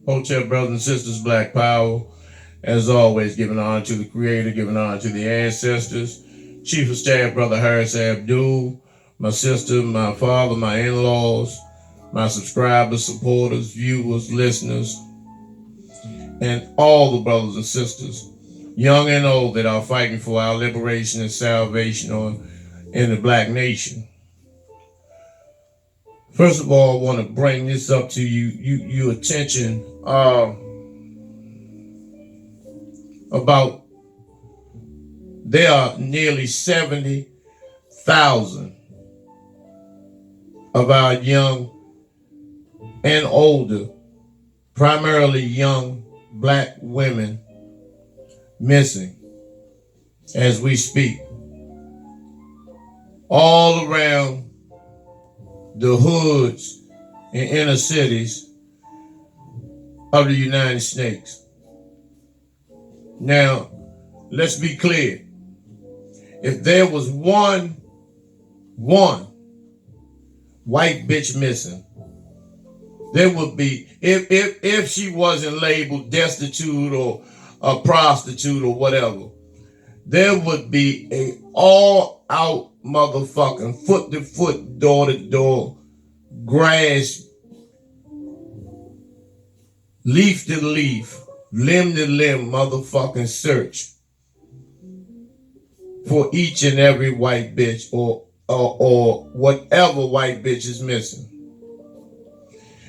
Hotel brothers and sisters, Black Power. As always, giving honor to the Creator, giving honor to the ancestors. Chief of Staff, Brother Harris Abdul, my sister, my father, my in-laws, my subscribers, supporters, viewers, listeners, and all the brothers and sisters, young and old, that are fighting for our liberation and salvation in the Black nation. First of all, I want to bring this up to you attention about there are nearly 70,000 of our young and older, primarily young Black women, missing as we speak, all around the hoods and inner cities of the United States. Now, let's be clear. If there was one white bitch missing, there would be, if she wasn't labeled destitute or a prostitute or whatever, there would be a all out motherfucking foot to foot, door to door, grass, leaf to leaf, limb to limb motherfucking search for each and every white bitch or whatever white bitch is missing.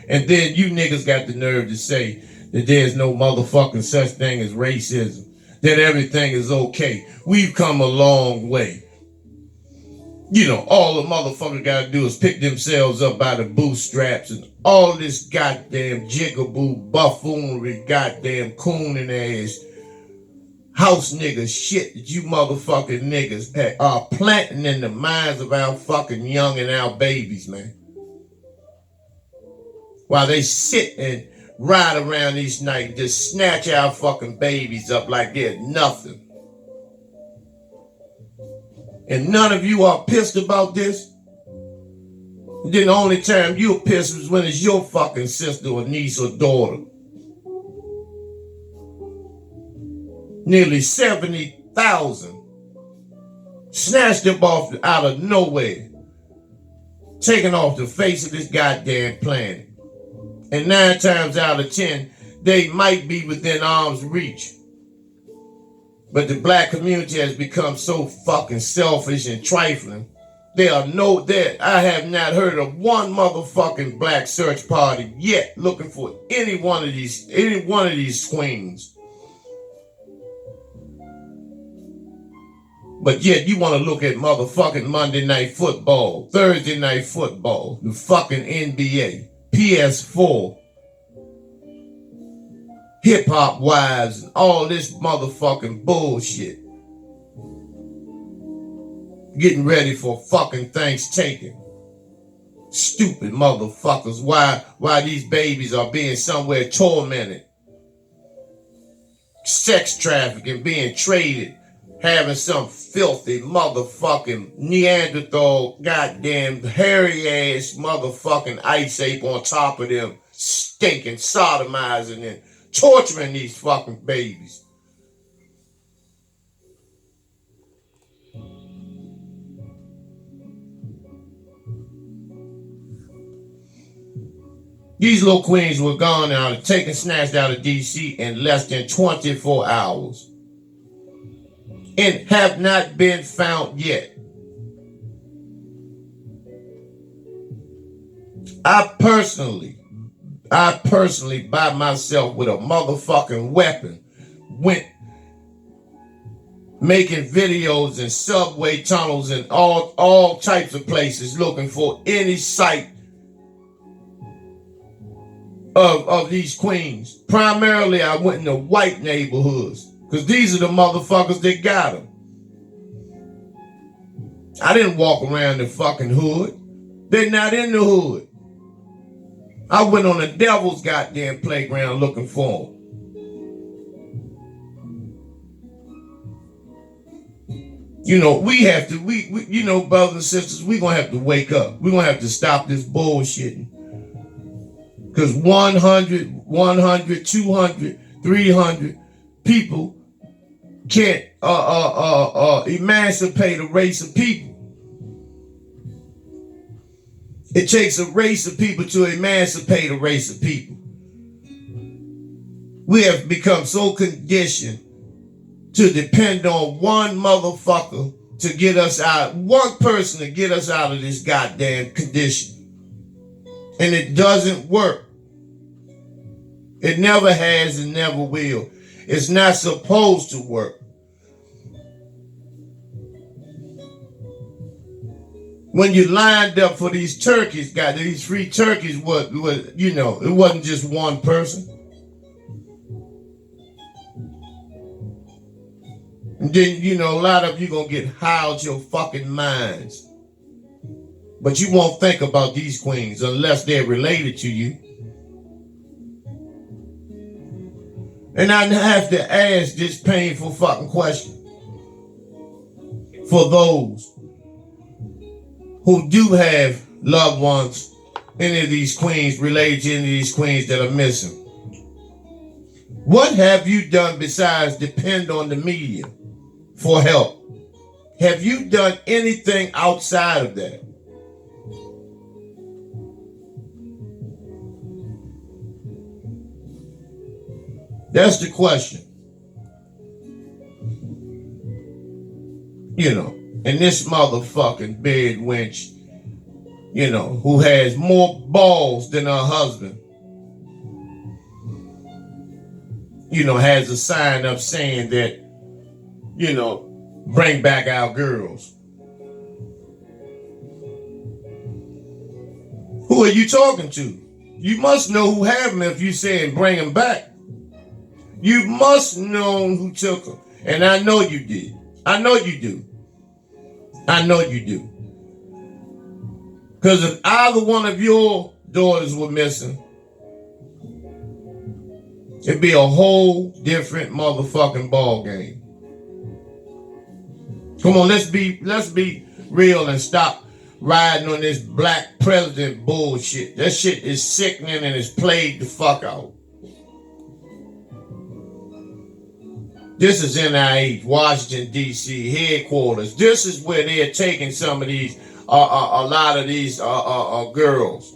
And then you niggas got the nerve to say that there's no motherfucking such thing as racism, that everything is okay. We've come a long way. You know, all the motherfuckers gotta do is pick themselves up by the bootstraps, and all this goddamn jigaboo buffoonery, goddamn cooning ass house nigga shit that you motherfucking niggas are planting in the minds of our fucking young and our babies, man. While they sit and ride around each night and just snatch our fucking babies up like they're nothing. And none of you are pissed about this? Then the only time you're pissed is when it's your fucking sister or niece or daughter. Nearly 70,000 snatched them off out of nowhere, taken off the face of this goddamn planet. And 9 times out of 10, they might be within arm's reach. But the Black community has become so fucking selfish and trifling. I have not heard of one motherfucking Black search party yet looking for any one of these queens. But yet you want to look at motherfucking Monday Night Football, Thursday Night Football, the fucking NBA, PS4, hip-hop wives, and all this motherfucking bullshit. Getting ready for fucking Thanksgiving. Stupid motherfuckers. Why these babies are being somewhere tormented. Sex trafficking, being traded, having some filthy motherfucking Neanderthal goddamn hairy ass motherfucking ice ape on top of them, stinking, sodomizing and torturing these fucking babies. These little queens were gone out, taken, snatched out of DC in less than 24 hours. And have not been found yet. I personally, by myself with a motherfucking weapon, went making videos in subway tunnels and all types of places looking for any sight of these queens. Primarily, I went into white neighborhoods because these are the motherfuckers that got them. I didn't walk around the fucking hood. They're not in the hood. I went on the devil's goddamn playground looking for them. You know, we you know, brothers and sisters, we're going to have to wake up. We're going to have to stop this bullshitting. Because 100, 200, 300 people can't emancipate a race of people. It takes a race of people to emancipate a race of people. We have become so conditioned to depend on one motherfucker to get us out, one person to get us out of this goddamn condition. And it doesn't work. It never has and never will. It's not supposed to work. When you lined up for these turkeys, these free turkeys, it wasn't just one person. And then, a lot of you gonna get high out your fucking minds. But you won't think about these queens unless they're related to you. And I have to ask this painful fucking question. For those who do have loved ones, any of these queens, related to any of these queens that are missing. What have you done besides depend on the media for help? Have you done anything outside of that? That's the question. And this motherfucking bed wench, who has more balls than her husband, has a sign up saying that, bring back our girls. Who are you talking to? You must know who have them if you saying bring them back. You must know who took them. And I know you did. I know you do. I know you do. Because if either one of your daughters were missing, it'd be a whole different motherfucking ball game. Come on, let's be real and stop riding on this black president bullshit. That shit is sickening and it's played the fuck out. This is NIH, Washington, D.C. headquarters. This is where they're taking some of these, a lot of these girls,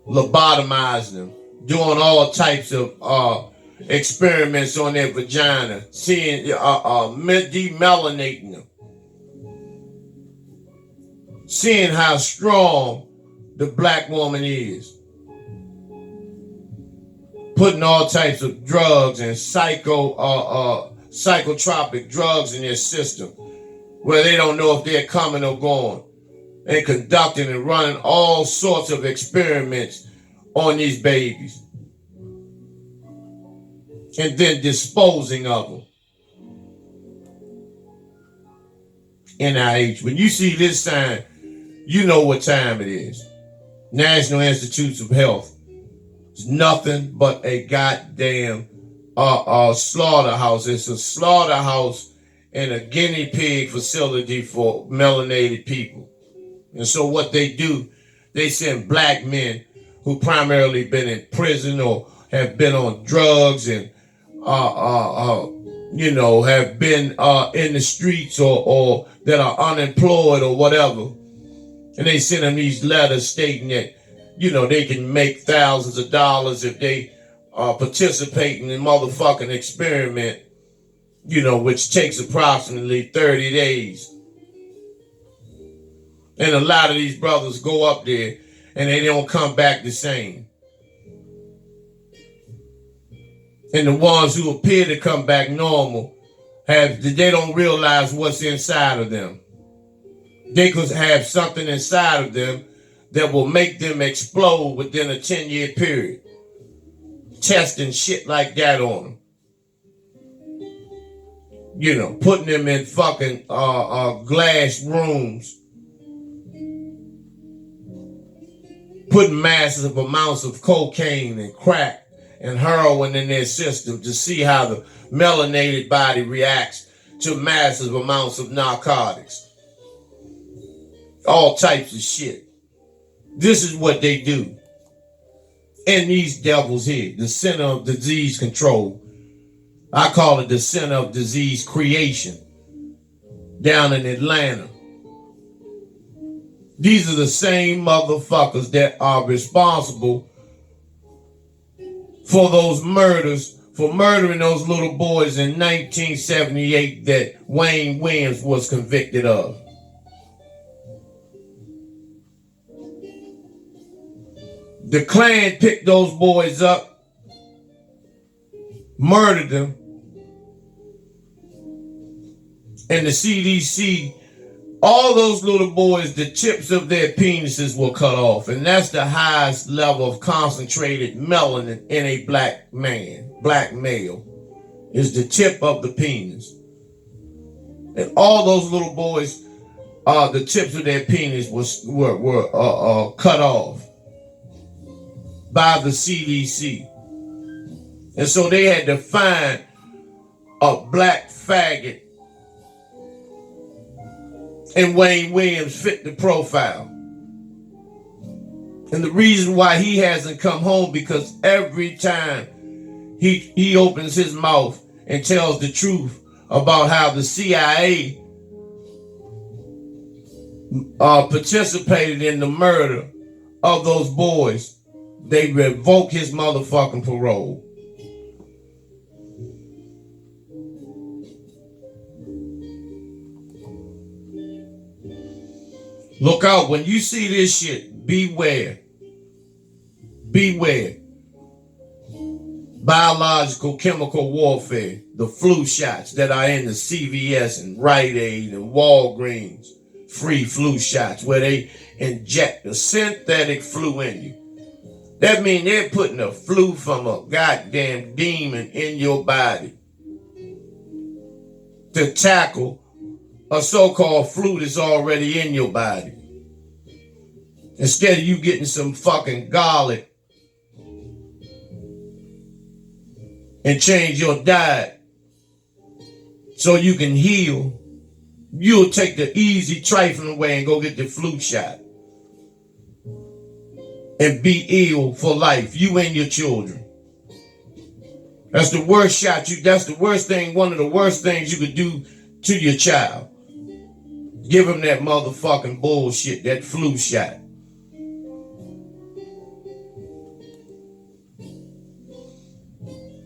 lobotomizing them, doing all types of experiments on their vagina, seeing, demelanating them, seeing how strong the black woman is. Putting all types of drugs and psychotropic drugs in their system where they don't know if they're coming or going, and conducting and running all sorts of experiments on these babies and then disposing of them. NIH, when you see this sign, you know what time it is. National Institutes of Health. It's nothing but a goddamn slaughterhouse. It's a slaughterhouse and a guinea pig facility for melanated people. And so what they do, they send black men who primarily been in prison or have been on drugs and have been in the streets or that are unemployed or whatever. And they send them these letters stating that they can make thousands of dollars if they participate in the motherfucking experiment, which takes approximately 30 days. And a lot of these brothers go up there and they don't come back the same. And the ones who appear to come back normal, they don't realize what's inside of them. They could have something inside of them that will make them explode within a 10-year period. Testing shit like that on them. Putting them in fucking glass rooms. Putting massive amounts of cocaine and crack and heroin in their system to see how the melanated body reacts to massive amounts of narcotics. All types of shit. This is what they do. in these devils here, the center of disease control. I call it the center of disease creation down in Atlanta. These are the same motherfuckers that are responsible for those murders, for murdering those little boys in 1978 that Wayne Williams was convicted of. The Klan picked those boys up, murdered them, and the CDC, all those little boys, the tips of their penises were cut off. And that's the highest level of concentrated melanin in a black man, black male, is the tip of the penis. And all those little boys, the tips of their penis were cut off by the CDC. And so they had to find a black faggot, and Wayne Williams fit the profile. And the reason why he hasn't come home, because every time he opens his mouth and tells the truth about how the CIA participated in the murder of those boys, they revoke his motherfucking parole. Look out. When you see this shit, beware. Beware. Biological chemical warfare, the flu shots that are in the CVS and Rite Aid and Walgreens, free flu shots where they inject a synthetic flu in you. That means they're putting a flu from a goddamn demon in your body to tackle a so-called flu that's already in your body. Instead of you getting some fucking garlic and change your diet so you can heal, you'll take the easy trifling way and go get the flu shot and be ill for life, you and your children. That's the worst shot that's the worst thing, one of the worst things you could do to your child. Give him that motherfucking bullshit, that flu shot.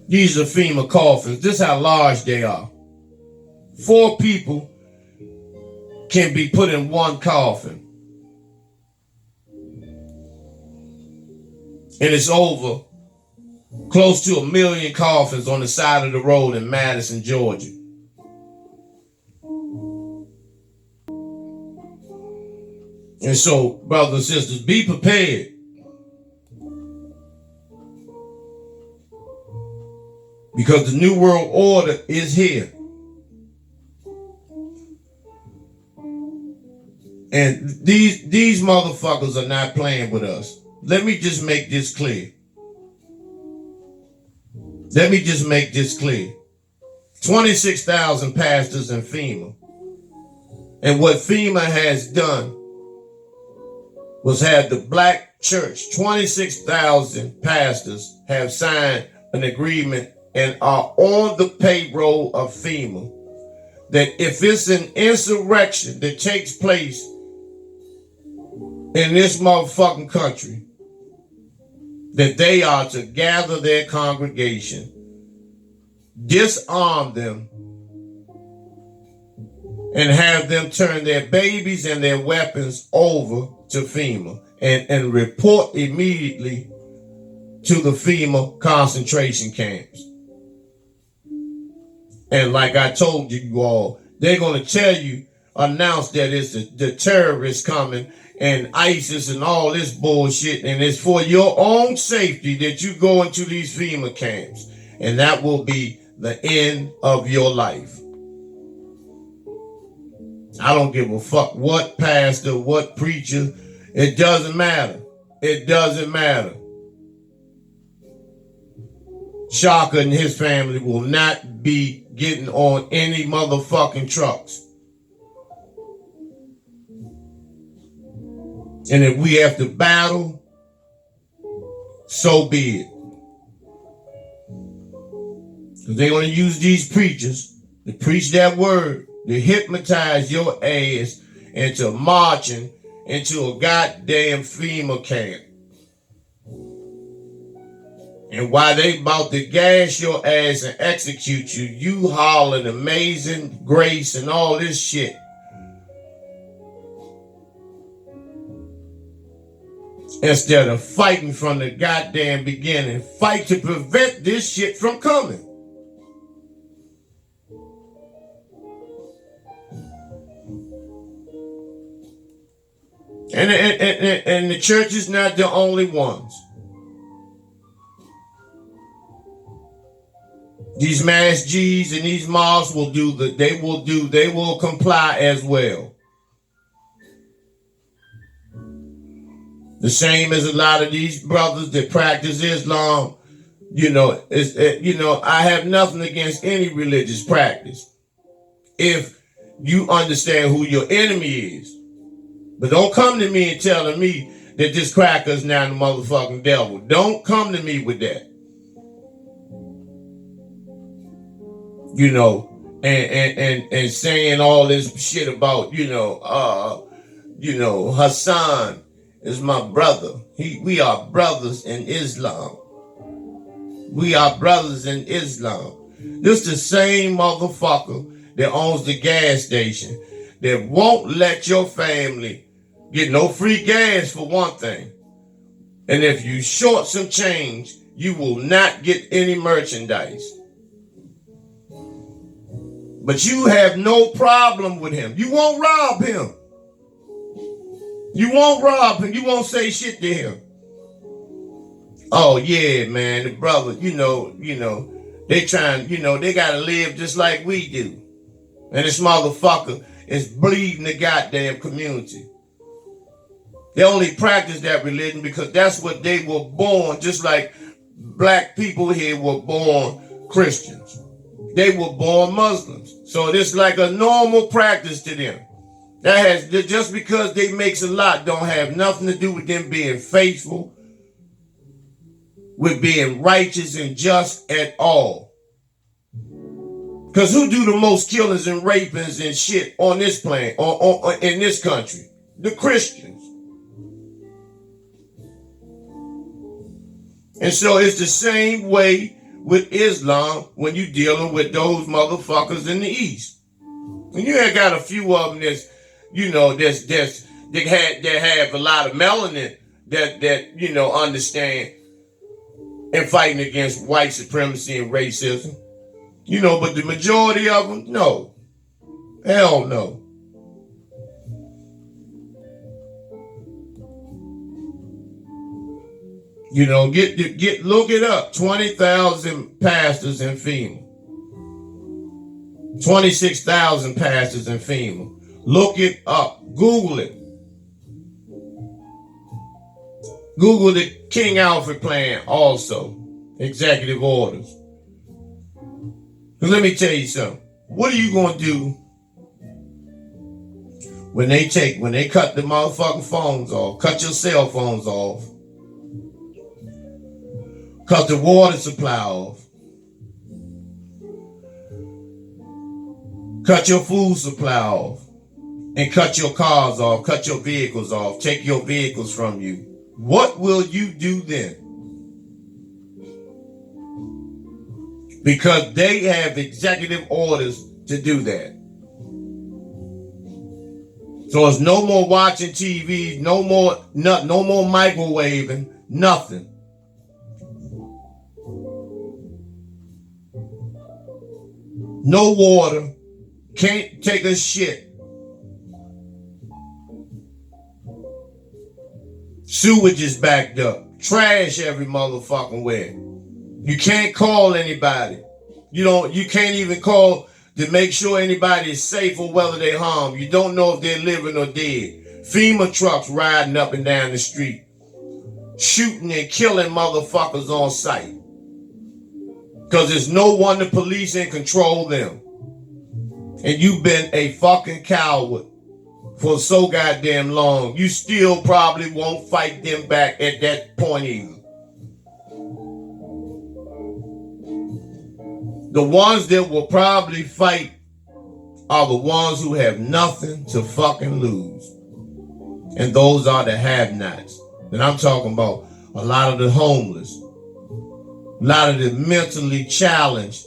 These are FEMA coffins. This is how large they are. 4 people can be put in one coffin. And it's over close to 1 million coffins on the side of the road in Madison, Georgia. And so, brothers and sisters, be prepared. Because the New World Order is here. And these motherfuckers are not playing with us. Let me just make this clear. Let me just make this clear. 26,000 pastors in FEMA. And what FEMA has done was have the black church, 26,000 pastors have signed an agreement and are on the payroll of FEMA that if it's an insurrection that takes place in this motherfucking country, that they are to gather their congregation, disarm them, and have them turn their babies and their weapons over to FEMA and report immediately to the FEMA concentration camps. And like I told you all, they're going to tell you, announce that it's the terrorists coming and ISIS and all this bullshit, and it's for your own safety that you go into these FEMA camps. And that will be the end of your life. I don't give a fuck what pastor, what preacher. It doesn't matter. It doesn't matter. Shaka and his family will not be getting on any motherfucking trucks. And if we have to battle so be it. Because they're going to use these preachers to preach that word, to hypnotize your ass into marching into a goddamn FEMA camp. And while they about to gas your ass and execute you, you hollering amazing grace and all this shit. Instead of fighting from the goddamn beginning, fight to prevent this shit from coming. And the church is not the only ones. These mass G's and these mosques will they will comply as well. The same as a lot of these brothers that practice Islam, I have nothing against any religious practice if you understand who your enemy is. But don't come to me and telling me that this cracker is now the motherfucking devil. Don't come to me with that. And saying all this shit about, Hassan is my brother. We are brothers in Islam. We are brothers in Islam. This the same motherfucker that owns the gas station that won't let your family get no free gas for one thing. And if you short some change, you will not get any merchandise. But you have no problem with him. You won't rob him. You won't rob him. You won't say shit to him. Oh yeah, man, the brother, they trying, they gotta live just like we do. And this motherfucker is bleeding the goddamn community. They only practice that religion because that's what they were born, just like black people here were born Christians. They were born Muslims. So it's like a normal practice to them. Just because they makes a lot don't have nothing to do with them being faithful, with being righteous and just at all. Because who do the most killings and rapings and shit on this planet, or in this country? The Christians. And so it's the same way with Islam when you dealing with those motherfuckers in the East. And you ain't got a few of them that have a lot of melanin that understand and fighting against white supremacy and racism. But the majority of them, no. Hell no. Look it up. 20,000 pastors in FEMA. 26,000 pastors in FEMA. Look it up. Google it. Google the King Alfred plan also. Executive orders. Because let me tell you something. What are you going to do when they cut the motherfucking phones off, cut your cell phones off, cut the water supply off, cut your food supply off, and cut your cars off, cut your vehicles off, take your vehicles from you? What will you do then? Because they have executive orders to do that. So it's no more watching TV, no more microwaving, nothing. No water, can't take a shit. Sewage is backed up. Trash every motherfucking where. You can't call anybody. You can't even call to make sure anybody is safe or whether they're harmed. You don't know if they're living or dead. FEMA trucks riding up and down the street, shooting and killing motherfuckers on sight. Because there's no one to police and control them. And you've been a fucking coward for so goddamn long. You still probably won't fight them back at that point either. The ones that will probably fight are the ones who have nothing to fucking lose. And those are the have-nots. And I'm talking about a lot of the homeless, a lot of the mentally challenged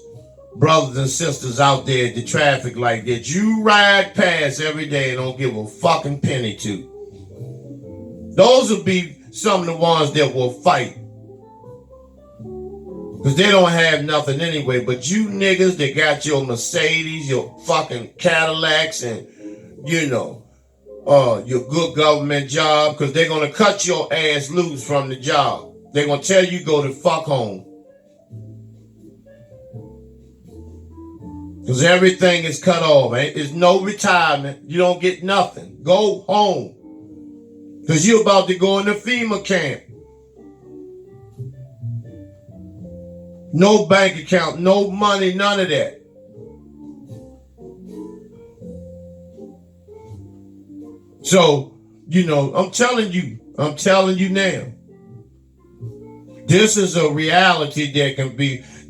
brothers and sisters out there at the traffic light that you ride past every day and don't give a fucking penny to. Those will be some of the ones that will fight. Because they don't have nothing anyway. But you niggas that got your Mercedes, your fucking Cadillacs, and, you know, your good government job, because they're going to cut your ass loose from the job. They're going to tell you go to fuck home. Because everything is cut off. There's no retirement. You don't get nothing. Go home. Because you're about to go in the FEMA camp. No bank account, no money, none of that. So, you know, I'm telling you now. This is a reality that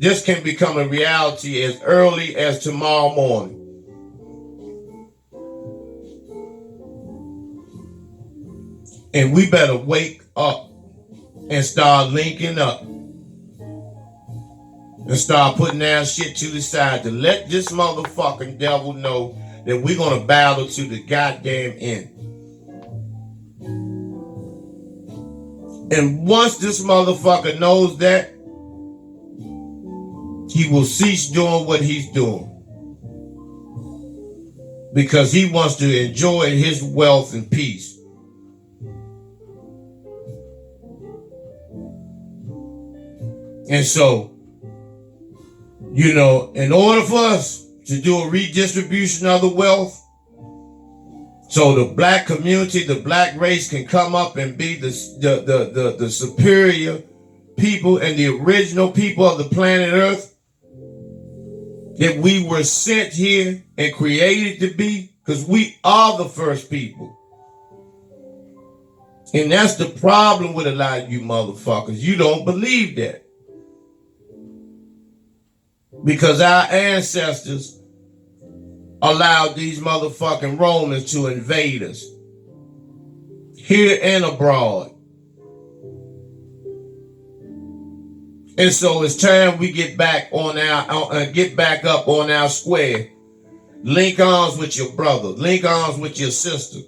this can become a reality as early as tomorrow morning. And we better wake up and start linking up. And start putting our shit to the side to let this motherfucking devil know that we're going to battle to the goddamn end. And once this motherfucker knows that, he will cease doing what he's doing. Because he wants to enjoy his wealth and peace. And so, you know, in order for us to do a redistribution of the wealth, so the black community, the black race can come up and be the superior people and the original people of the planet Earth that we were sent here and created to be, because we are the first people. And that's the problem with a lot of you motherfuckers. You don't believe that. Because our ancestors allowed these motherfucking Romans to invade us. Here and abroad. And so it's time we get back up on our square. Link arms with your brother. Link arms with your sister.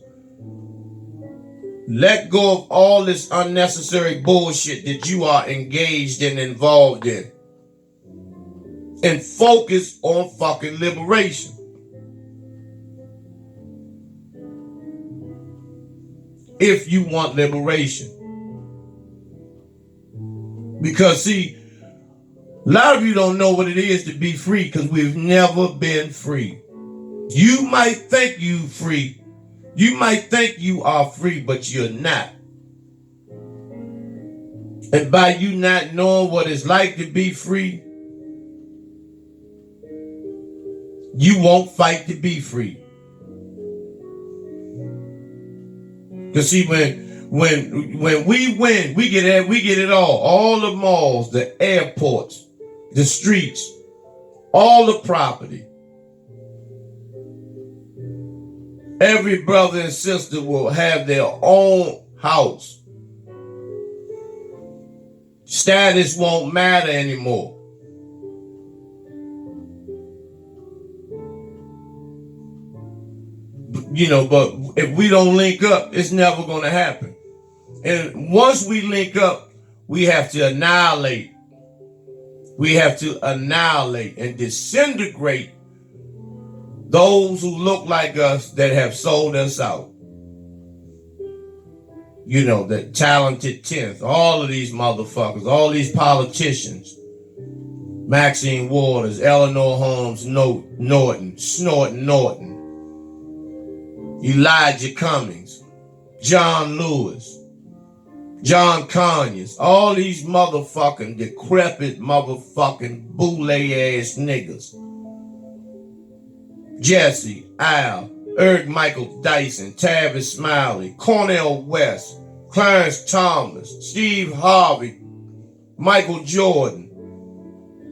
Let go of all this unnecessary bullshit that you are engaged and involved in. And focus on fucking liberation. If you want liberation. Because see, a lot of you don't know what it is to be free because we've never been free. You might think you free. You might think you are free, but you're not. And by you not knowing what it's like to be free, you won't fight to be free. Because see, when we win, we get it all. All the malls, the airports, the streets, all the property. Every brother and sister will have their own house. Status won't matter anymore. You know, but if we don't link up, it's never going to happen. And once we link up, we have to annihilate. We have to annihilate and disintegrate those who look like us that have sold us out. You know, the talented 10th, all of these motherfuckers, all these politicians, Maxine Waters, Eleanor Holmes Norton, Snorton Norton, Elijah Cummings, John Lewis, John Conyers, all these motherfucking decrepit motherfucking boule ass niggas. Jesse, Al, Eric Michael Dyson, Tavis Smiley, Cornel West, Clarence Thomas, Steve Harvey, Michael Jordan,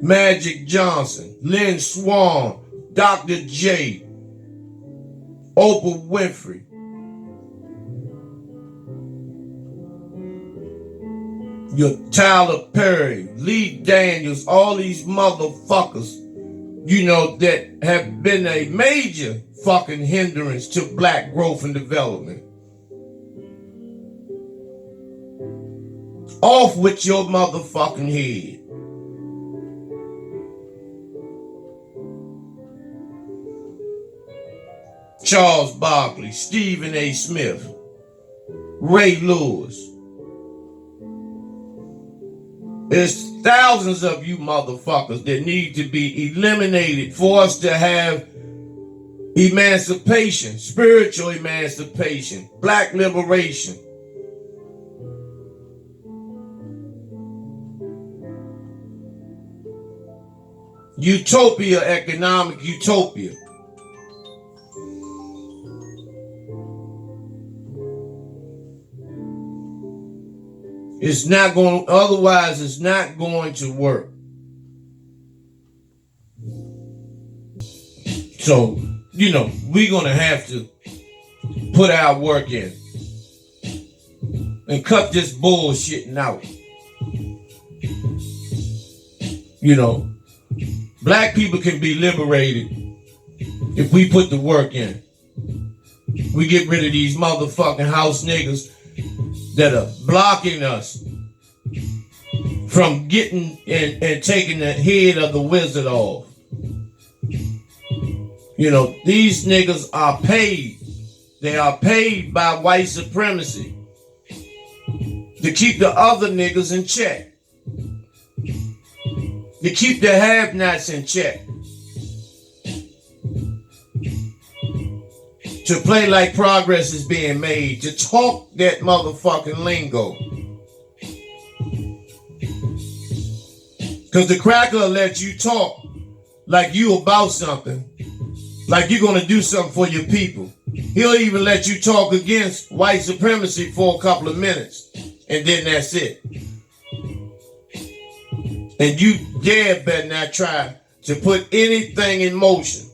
Magic Johnson, Lynn Swan, Dr. J, Oprah Winfrey. Your Tyler Perry, Lee Daniels, all these motherfuckers, you know, that have been a major fucking hindrance to black growth and development. Off with your motherfucking head. Charles Barkley, Stephen A. Smith, Ray Lewis. There's thousands of you motherfuckers that need to be eliminated for us to have emancipation, spiritual emancipation, black liberation. Utopia, economic utopia. It's not going, otherwise it's not going to work. So, you know, we're going to have to put our work in and cut this bullshitting out. You know, black people can be liberated if we put the work in. We get rid of these motherfucking house niggas that are blocking us from getting and taking the head of the wizard off. You know, these niggas are paid. They are paid by white supremacy to keep the other niggas in check. To keep the have-nots in check. To play like progress is being made. To talk that motherfucking lingo. Because the cracker will let you talk like you about something. Like you're going to do something for your people. He'll even let you talk against white supremacy for a couple of minutes. And then that's it. And you dare better not try to put anything in motion.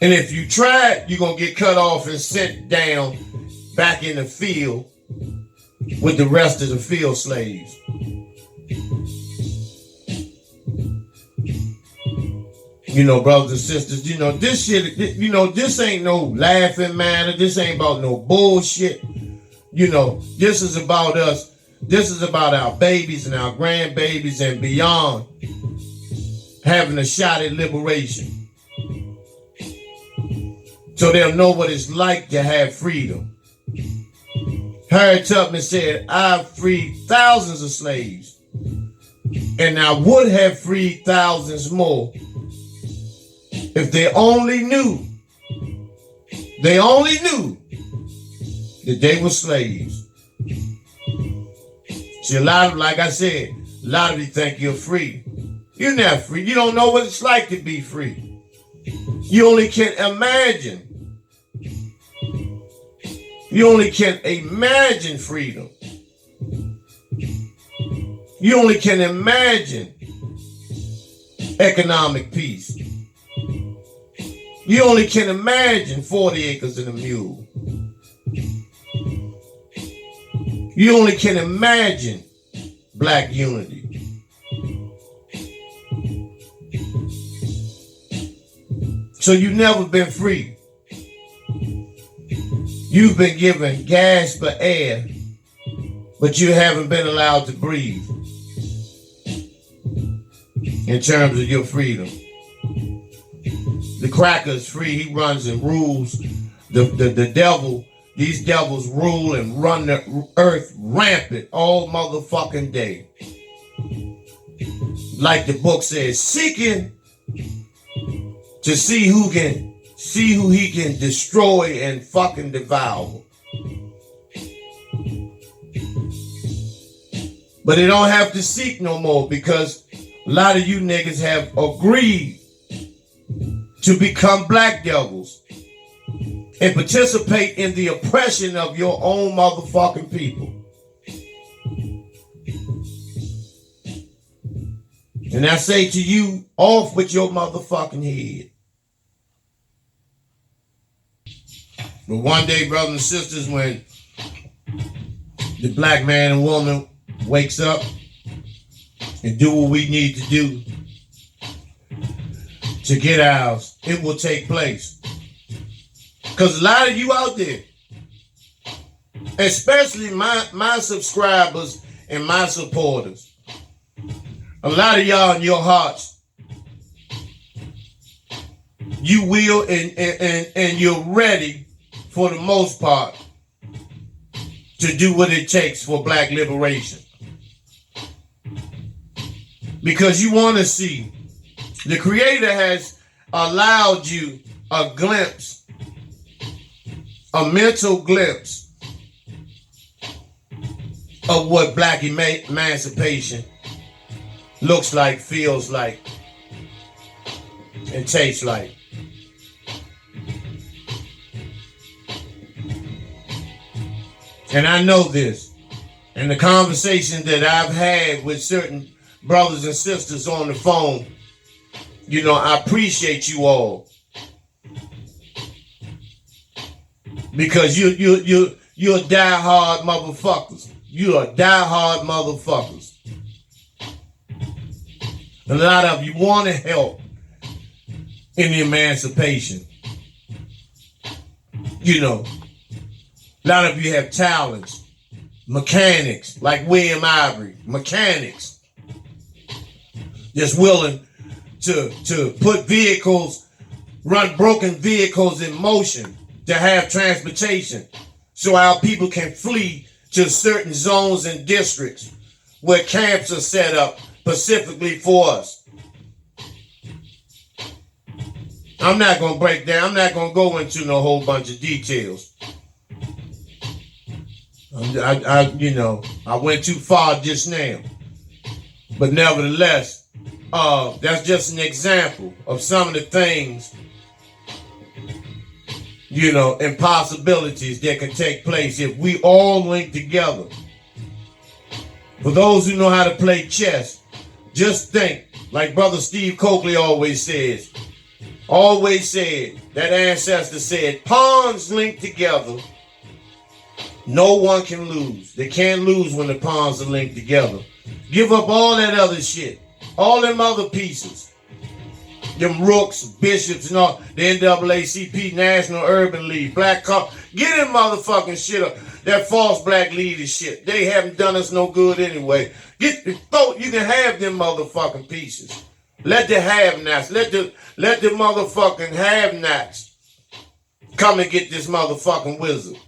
And if you try it, you're going to get cut off and sent down back in the field with the rest of the field slaves. You know, brothers and sisters, you know, this shit, you know, this ain't no laughing matter. This ain't about no bullshit. You know, this is about us. This is about our babies and our grandbabies and beyond having a shot at liberation. So they'll know what it's like to have freedom. Harriet Tubman said, I've freed thousands of slaves. And I would have freed thousands more if they only knew that they were slaves. See, a lot of, like I said, a lot of you think you're free. You're not free. You don't know what it's like to be free. You only can imagine. You only can imagine freedom. You only can imagine economic peace. You only can imagine 40 acres and a mule. You only can imagine black unity. So you've never been free. You've been given gas for air, but you haven't been allowed to breathe in terms of your freedom. The cracker is free. He runs and rules. The devil, these devils rule and run the earth rampant all motherfucking day. Like the book says, seeking to see who he can destroy and fucking devour. But they don't have to seek no more because a lot of you niggas have agreed to become black devils and participate in the oppression of your own motherfucking people. And I say to you, off with your motherfucking head. But one day, brothers and sisters, when the black man and woman wakes up and do what we need to do to get ours, it will take place. Because a lot of you out there, especially my subscribers and my supporters, a lot of y'all in your hearts, you will and you're ready for the most part to do what it takes for black liberation. Because you want to see, the Creator has allowed you a glimpse, a mental glimpse of what black emancipation looks like, feels like, and tastes like. And I know this. And the conversation that I've had with certain brothers and sisters on the phone, you know, I appreciate you all. Because you're diehard motherfuckers. You are diehard motherfuckers. A lot of you want to help in the emancipation. You know, a lot of you have talents, mechanics, like William Ivory, mechanics, just willing to put vehicles, run broken vehicles in motion to have transportation so our people can flee to certain zones and districts where camps are set up specifically for us. I'm not going to break down. I'm not going to go into no whole bunch of details. I went too far just now. But nevertheless, that's just an example of some of the things, you know, and possibilities that can take place if we all link together. For those who know how to play chess, just think, like Brother Steve Coakley always said, that ancestor said, pawns link together, no one can lose. They can't lose when the pawns are linked together. Give up all that other shit, all them other pieces, them rooks, bishops, and all, the NAACP, National Urban League, Black Cop, get them motherfucking shit up. That false black leadership, they haven't done us no good anyway. You can have them motherfucking pieces. Let the have-nots, let the motherfucking have-nots come and get this motherfucking wizard.